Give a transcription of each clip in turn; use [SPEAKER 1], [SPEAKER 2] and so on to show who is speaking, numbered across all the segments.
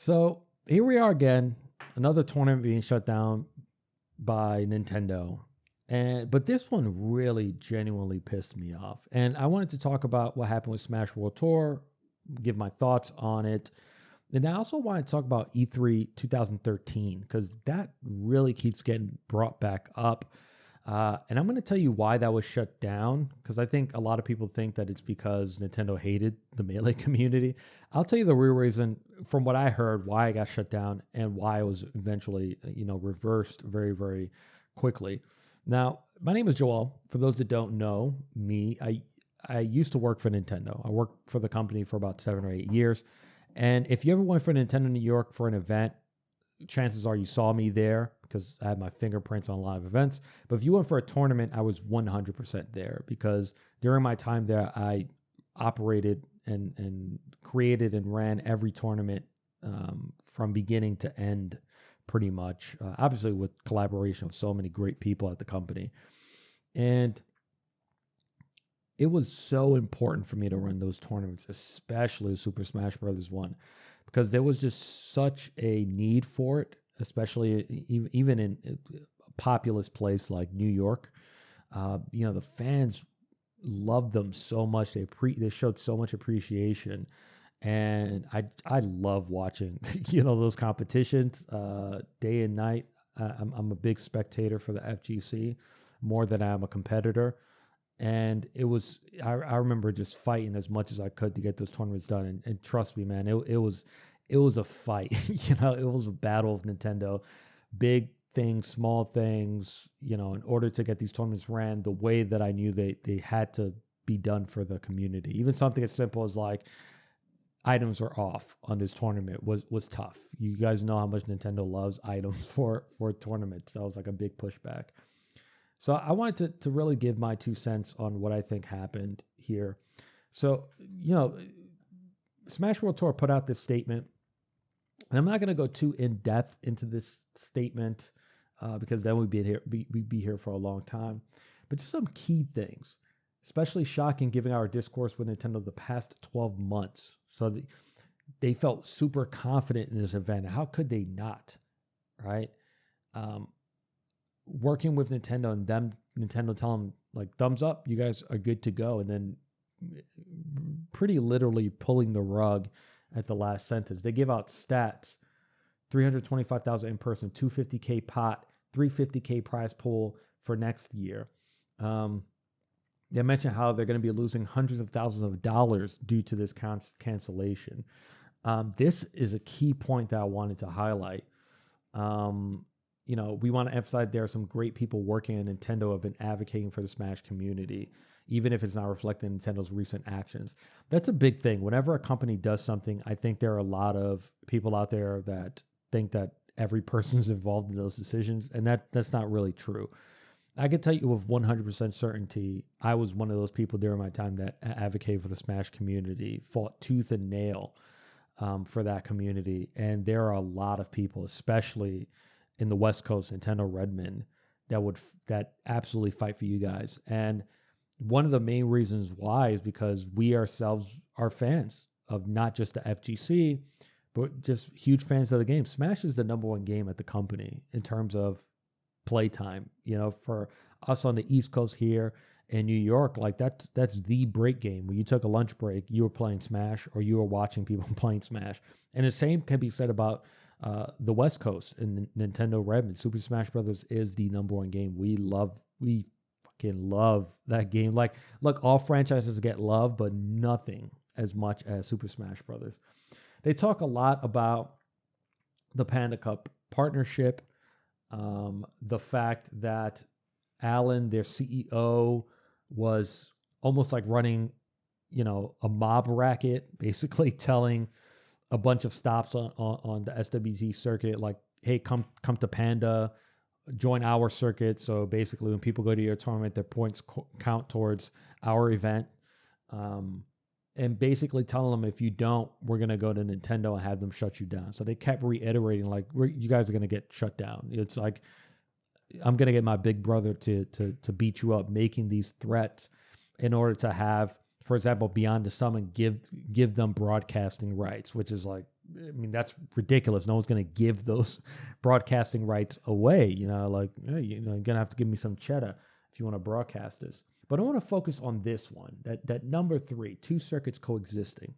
[SPEAKER 1] So here we are again, another tournament being shut down by Nintendo. But this one really genuinely pissed me off. And I wanted to talk about what happened with Smash World Tour, give my thoughts on it. And I also want to talk about E3 2013 because that really keeps getting brought back up. And I'm going to tell you why that was shut down, because I think a lot of people think that it's because Nintendo hated the Melee community. I'll tell you the real reason, from what I heard, why it got shut down and why it was eventually, reversed very, very quickly. Now, my name is Joel. For those that don't know me, I used to work for Nintendo. I worked for the company for about 7 or 8 years. And if you ever went for Nintendo New York for an event, chances are you saw me there because I had my fingerprints on a lot of events. But if you went for a tournament, I was 100% there because during my time there, I operated and created and ran every tournament from beginning to end pretty much, obviously with collaboration of so many great people at the company. And it was so important for me to run those tournaments, especially the Super Smash Brothers one, because there was just such a need for it, especially even in a populous place like New York. The fans loved them so much. They showed so much appreciation. And I love watching, those competitions day and night. I'm a big spectator for the FGC more than I am a competitor. And it was, I remember just fighting as much as I could to get those tournaments done. And trust me, man, it was a fight. It was a battle of Nintendo. Big things, small things, in order to get these tournaments ran the way that I knew they had to be done for the community. Even something as simple as like items were off on this tournament was tough. You guys know how much Nintendo loves items for tournaments. That was like a big pushback. So I wanted to really give my 2 cents on what I think happened here. So, Smash World Tour put out this statement, and I'm not going to go too in depth into this statement because then we'd be here for a long time. But just some key things, especially shocking given our discourse with Nintendo the past 12 months. So they felt super confident in this event. How could they not, right? Working with Nintendo and Nintendo telling them like thumbs up, you guys are good to go, and then pretty literally pulling the rug at the last sentence. They give out stats: 325,000 in person, 250K pot, 350K prize pool for next year. They mentioned how they're going to be losing hundreds of thousands of dollars due to this cancellation. This is a key point that I wanted to highlight. We want to emphasize there are some great people working at Nintendo who have been advocating for the Smash community, even if it's not reflected in Nintendo's recent actions. That's a big thing. Whenever a company does something, I think there are a lot of people out there that think that every person's involved in those decisions, and that's not really true. I can tell you with 100% certainty, I was one of those people during my time that advocated for the Smash community, fought tooth and nail for that community. And there are a lot of people, especially in the West Coast, Nintendo Redmond, that absolutely fight for you guys. And one of the main reasons why is because we ourselves are fans of not just the FGC, but just huge fans of the game. Smash is the number one game at the company in terms of playtime. For us on the East Coast here in New York, like that's the break game. When you took a lunch break, you were playing Smash or you were watching people playing Smash. And the same can be said about the West Coast and Nintendo Redmond. Super Smash Brothers is the number one game. We fucking love that game. Like, look, all franchises get love, but nothing as much as Super Smash Brothers. They talk a lot about the Panda Cup partnership, the fact that Alan, their CEO, was almost like running, a mob racket, basically telling a bunch of stops on the SWZ circuit, like, hey, come to Panda, join our circuit. So basically when people go to your tournament, their points count towards our event. And basically telling them, if you don't, we're going to go to Nintendo and have them shut you down. So they kept reiterating, like, you guys are going to get shut down. It's like, I'm going to get my big brother to beat you up, making these threats in order to have, for example, Beyond the Summon give them broadcasting rights, which is like I mean, that's ridiculous. No one's going to give those broadcasting rights away. Like, hey, you're going to have to give me some cheddar if you want to broadcast this. But I want to focus on this one, that number 3, 2 circuits coexisting.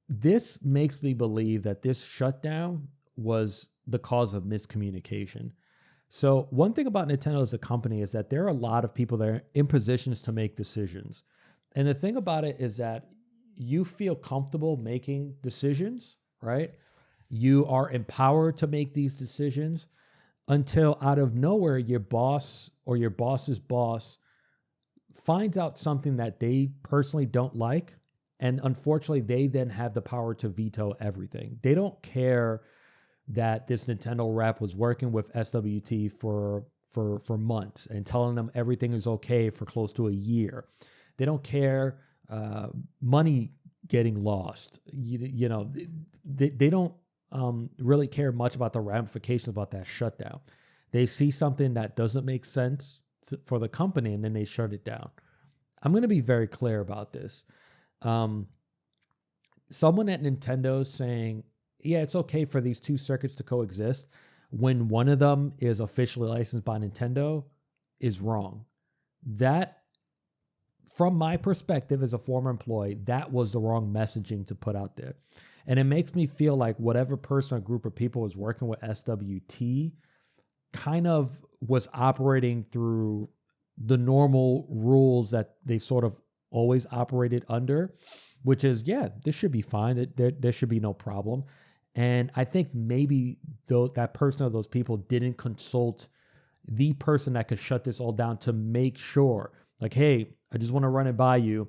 [SPEAKER 1] This makes me believe that this shutdown was the cause of miscommunication. So one thing about Nintendo as a company is that there are a lot of people that are in positions to make decisions. And the thing about it is that you feel comfortable making decisions, right? You are empowered to make these decisions until out of nowhere, your boss or your boss's boss finds out something that they personally don't like. And unfortunately, they then have the power to veto everything. They don't care that this Nintendo rep was working with SWT for months and telling them everything is okay for close to a year. They don't care money getting lost. They don't really care much about the ramifications about that shutdown. They see something that doesn't make sense for the company and then they shut it down. I'm going to be very clear about this. Someone at Nintendo saying, yeah, it's okay for these 2 circuits to coexist when one of them is officially licensed by Nintendo is wrong. That, from my perspective as a former employee, that was the wrong messaging to put out there. And it makes me feel like whatever person or group of people was working with SWT kind of was operating through the normal rules that they sort of always operated under, which is, yeah, this should be fine. There should be no problem. And I think maybe that person or those people didn't consult the person that could shut this all down to make sure, like, hey, I just want to run it by you.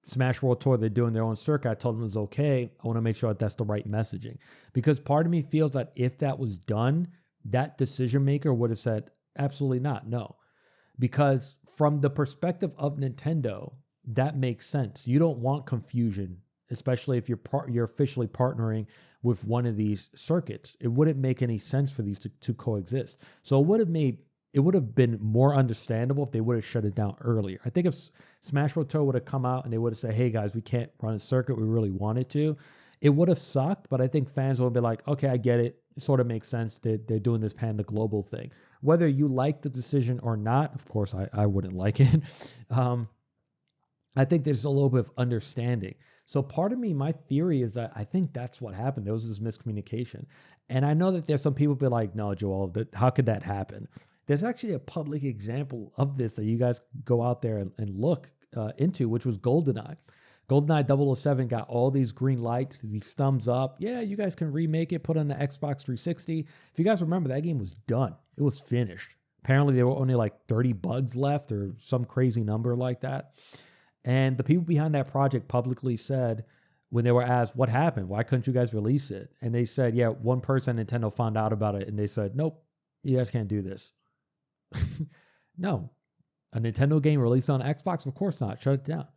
[SPEAKER 1] Smash World Tour, they're doing their own circuit. I told them it was okay. I want to make sure that that's the right messaging. Because part of me feels that if that was done, that decision maker would have said, absolutely not, no. Because from the perspective of Nintendo, that makes sense. You don't want confusion, especially if you're officially partnering with one of these circuits. It wouldn't make any sense for these to coexist. So it would have been more understandable if they would have shut it down earlier. I think if Smash Bros. Tour would have come out and they would have said, hey guys, we can't run a circuit, we really wanted to, it would have sucked, but I think fans would be like, okay, I get it. It sort of makes sense that they're doing this Panda Global thing. Whether you like the decision or not, of course, I wouldn't like it. I think there's a little bit of understanding. So part of me, my theory is that I think that's what happened. There was this miscommunication. And I know that there's some people be like, no, Joel, how could that happen? There's actually a public example of this that you guys go out there and look into, which was GoldenEye. GoldenEye 007 got all these green lights, these thumbs up. Yeah, you guys can remake it, put it on the Xbox 360. If you guys remember, that game was done. It was finished. Apparently, there were only like 30 bugs left or some crazy number like that. And the people behind that project publicly said, when they were asked, what happened? Why couldn't you guys release it? And they said, yeah, one person at Nintendo found out about it. And they said, nope, you guys can't do this. No. A Nintendo game released on Xbox? Of course not. Shut it down.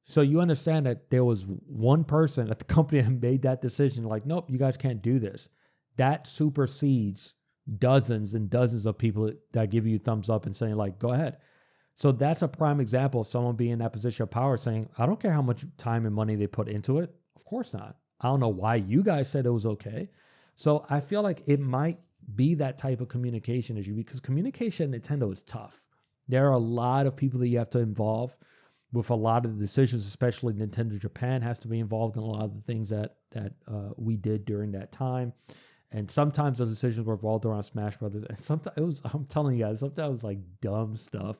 [SPEAKER 1] So you understand that there was one person at the company that made that decision, like, nope, you guys can't do this. That supersedes dozens and dozens of people that give you thumbs up and saying, like, go ahead. So that's a prime example of someone being in that position of power saying, I don't care how much time and money they put into it. Of course not. I don't know why you guys said it was okay. So I feel like it might be that type of communication issue because communication at Nintendo is tough. There are a lot of people that you have to involve with a lot of the decisions, especially Nintendo Japan has to be involved in a lot of the things that we did during that time. And sometimes those decisions were revolved around Smash Brothers. And sometimes I'm telling you guys, sometimes it was like dumb stuff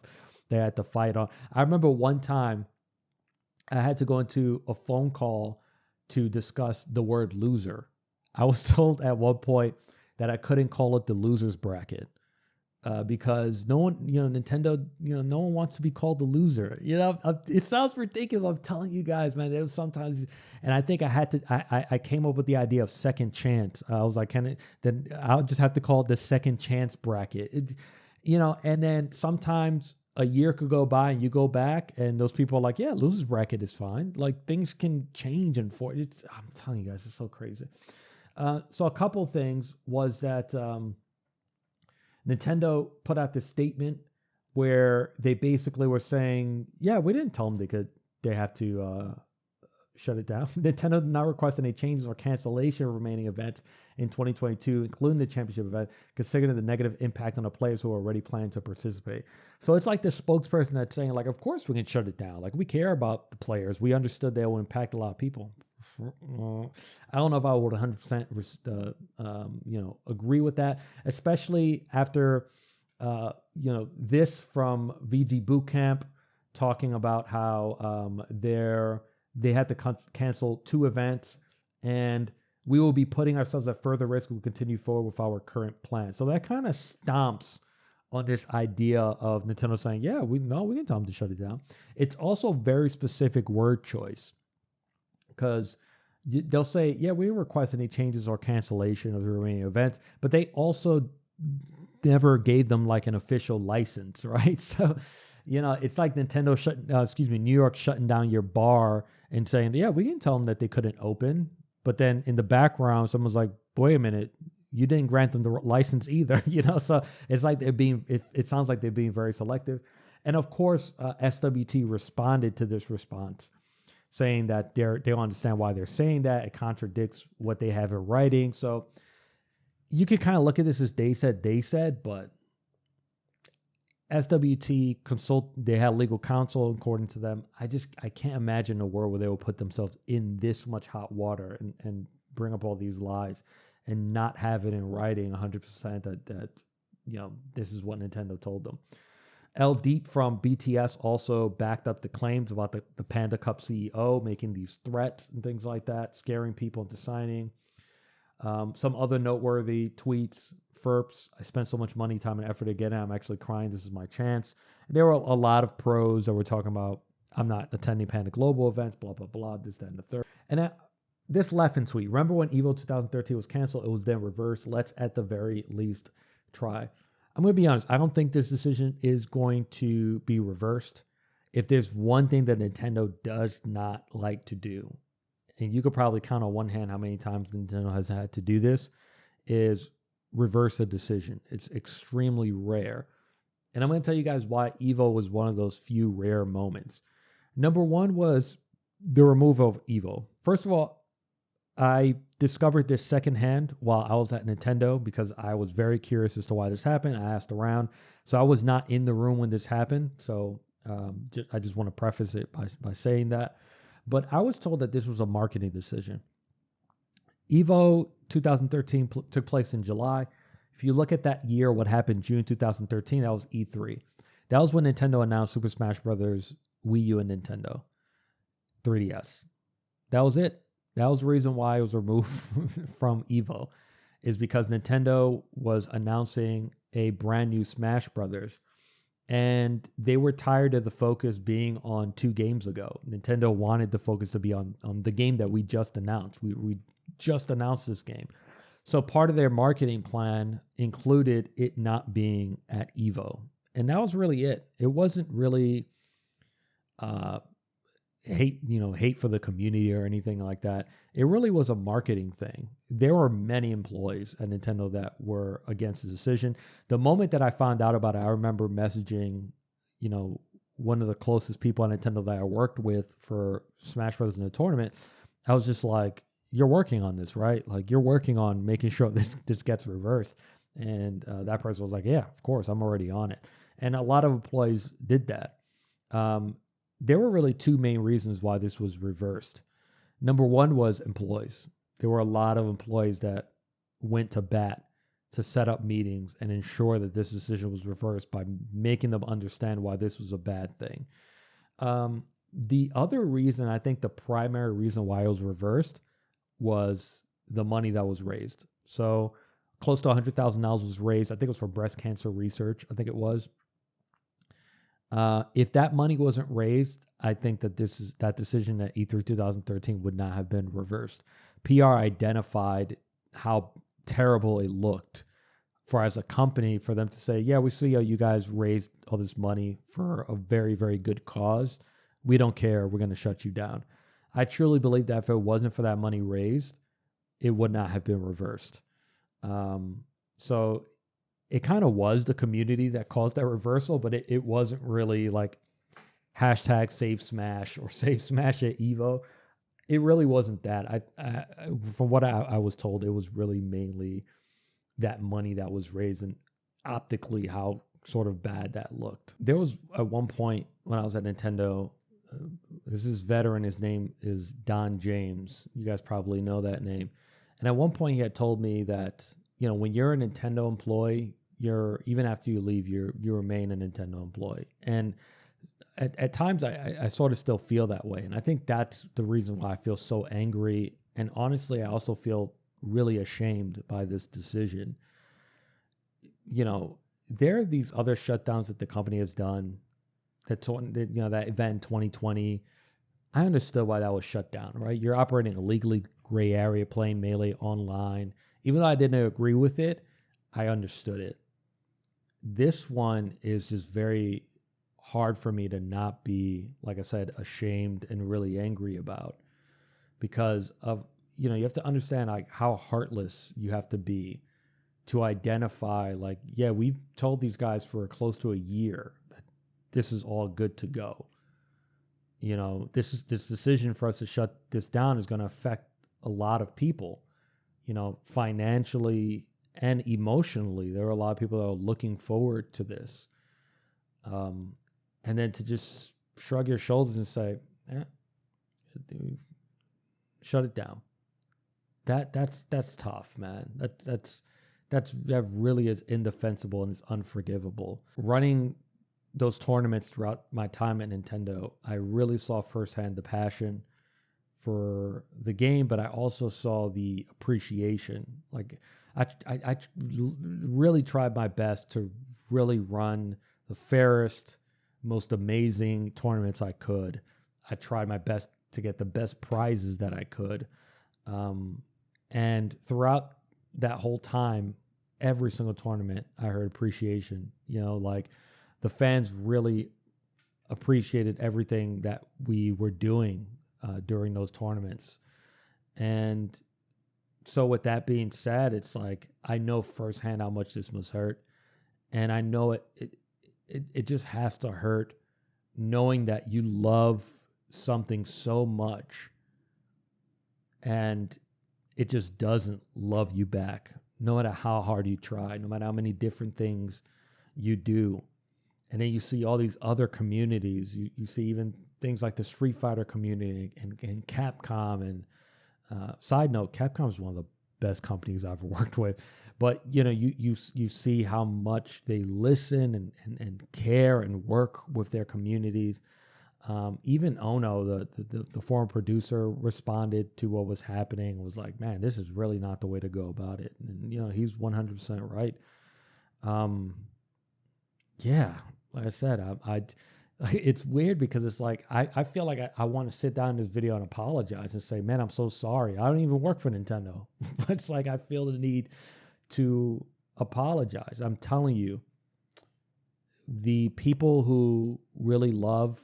[SPEAKER 1] they had to fight on. I remember one time I had to go into a phone call to discuss the word loser. I was told at one point that I couldn't call it the losers bracket because no one, Nintendo, no one wants to be called the loser. It sounds ridiculous. I'm telling you guys, man, there was sometimes, and I think I came up with the idea of second chance. I was like, then I'll just have to call it the second chance bracket. And then sometimes a year could go by and you go back and those people are like, yeah, losers bracket is fine. Like things can change I'm telling you guys, it's so crazy. So a couple things was that Nintendo put out this statement where they basically were saying, yeah, we didn't tell them they have to shut it down. Nintendo did not request any changes or cancellation of remaining events in 2022, including the championship event, considering the negative impact on the players who are already planning to participate. So it's like the spokesperson that's saying, like, of course we can shut it down. Like, we care about the players. We understood they will impact a lot of people. I don't know if I would 100% agree with that, especially after this from VG Bootcamp talking about how they had to cancel 2 events, and we will be putting ourselves at further risk if we continue forward with our current plan. So that kind of stomps on this idea of Nintendo saying, yeah, we can tell them to shut it down. It's also very specific word choice, because they'll say, yeah, we request any changes or cancellation of the remaining events, but they also never gave them like an official license, right? So, it's like Nintendo New York shutting down your bar and saying, yeah, we can tell them that they couldn't open. But then in the background, someone's like, wait a minute, you didn't grant them the license either, So it's like it sounds like they're being very selective. And of course, SWT responded to this response, saying that they don't understand why they're saying that. It contradicts what they have in writing. So you could kind of look at this as they said, but SWT they had legal counsel according to them. I can't imagine a world where they will put themselves in this much hot water and bring up all these lies and not have it in writing 100% that this is what Nintendo told them. L Deep from BTS also backed up the claims about the Panda Cup CEO making these threats and things like that, scaring people into signing. Some other noteworthy tweets: Ferps, I spent so much money, time, and effort to get it. I'm actually crying. This is my chance. And there were a lot of pros that were talking about, I'm not attending Panda Global events, blah, blah, blah, this, that, and the third. And this Leffen tweet: remember when EVO 2013 was canceled? It was then reversed. Let's at the very least try. I'm going to be honest. I don't think this decision is going to be reversed. If there's one thing that Nintendo does not like to do, and you could probably count on one hand how many times Nintendo has had to do this, is reverse a decision. It's extremely rare. And I'm going to tell you guys why EVO was one of those few rare moments. Number one was the removal of EVO. First of all, I discovered this secondhand while I was at Nintendo because I was very curious as to why this happened. I asked around. So I was not in the room when this happened. So I just want to preface it by saying that. But I was told that this was a marketing decision. EVO 2013 took place in July. If you look at that year, what happened June 2013, that was E3. That was when Nintendo announced Super Smash Bros., Wii U, and Nintendo 3DS. That was it. That was the reason why it was removed from EVO, is because Nintendo was announcing a brand new Smash Brothers, and they were tired of the focus being on 2 games ago. Nintendo wanted the focus to be on the game that we just announced. We just announced this game. So part of their marketing plan included it not being at EVO. And that was really it. It wasn't really hate for the community or anything like that. It really was a marketing thing. There were many employees at Nintendo that were against the decision. The moment that I found out about it, I remember messaging, one of the closest people at Nintendo that I worked with for Smash Bros. In the tournament. I was just like, you're working on this, right? Like, you're working on making sure this gets reversed. And that person was like, yeah, of course, I'm already on it. And a lot of employees did that. There were really 2 main reasons why this was reversed. Number one was employees. There were a lot of employees that went to bat to set up meetings and ensure that this decision was reversed by making them understand why this was a bad thing. The other reason, I think the primary reason why it was reversed, was the money that was raised. So close to $100,000 was raised. I think it was for breast cancer research. I think it was. If that money wasn't raised, I think that that decision at E3 2013 would not have been reversed. PR identified how terrible it looked as a company for them to say, yeah, we see how you guys raised all this money for a very, very good cause. We don't care. We're going to shut you down. I truly believe that if it wasn't for that money raised, it would not have been reversed. So it kind of was the community that caused that reversal, but it wasn't really like hashtag save Smash or save Smash at EVO. it really wasn't that. From what I was told, it was really mainly that money that was raised and optically how sort of bad that looked. There was at one point when I was at Nintendo, this is veteran, his name is Don James. You guys probably know that name. And at one point he had told me that, when you're a Nintendo employee, even after you leave, you remain a Nintendo employee. And at times I sort of still feel that way. And I think that's the reason why I feel so angry. And honestly, I also feel really ashamed by this decision. There are these other shutdowns that the company has done. That event in 2020, I understood why that was shut down, right? You're operating a legally gray area, playing Melee online. Even though I didn't agree with it, I understood it. This one is just very hard for me to not be, like I said, ashamed and really angry about, because of, you have to understand like how heartless you have to be to identify like, yeah, we've told these guys for close to a year that this is all good to go. This decision for us to shut this down is going to affect a lot of people, financially and emotionally. There are a lot of people that are looking forward to this. And then to just shrug your shoulders and say, shut it down. That's tough, man. That really is indefensible and is unforgivable. Running those tournaments throughout my time at Nintendo, I really saw firsthand the passion for the game, but I also saw the appreciation. Like I really tried my best to really run the fairest, most amazing tournaments I could. I tried my best to get the best prizes that I could. And throughout that whole time, every single tournament, I heard appreciation. Like the fans really appreciated everything that we were doing during those tournaments. And so with that being said, it's like, I know firsthand how much this must hurt. And I know it just has to hurt knowing that you love something so much and it just doesn't love you back, no matter how hard you try, no matter how many different things you do. And then you see all these other communities. You see even things like the Street Fighter community and Capcom. And side note, Capcom is one of the best companies I've ever worked with. But you see how much they listen and care and work with their communities. Even Ono, the former producer, responded to what was happening and was like, "Man, this is really not the way to go about it." And he's 100% right. Yeah, like I said, it's weird because it's like I feel like I want to sit down in this video and apologize and say, "Man, I'm so sorry. I don't even work for Nintendo." But it's like I feel the need to apologize. I'm telling you, the people who really love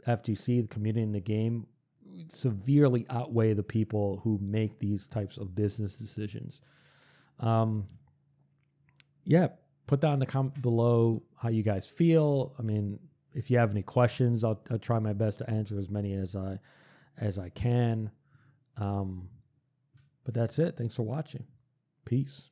[SPEAKER 1] FGC, the community in the game, severely outweigh the people who make these types of business decisions. Yeah, put down in the comment below how you guys feel. I mean, if you have any questions, I'll try my best to answer as many as I can. But that's it. Thanks for watching. Peace.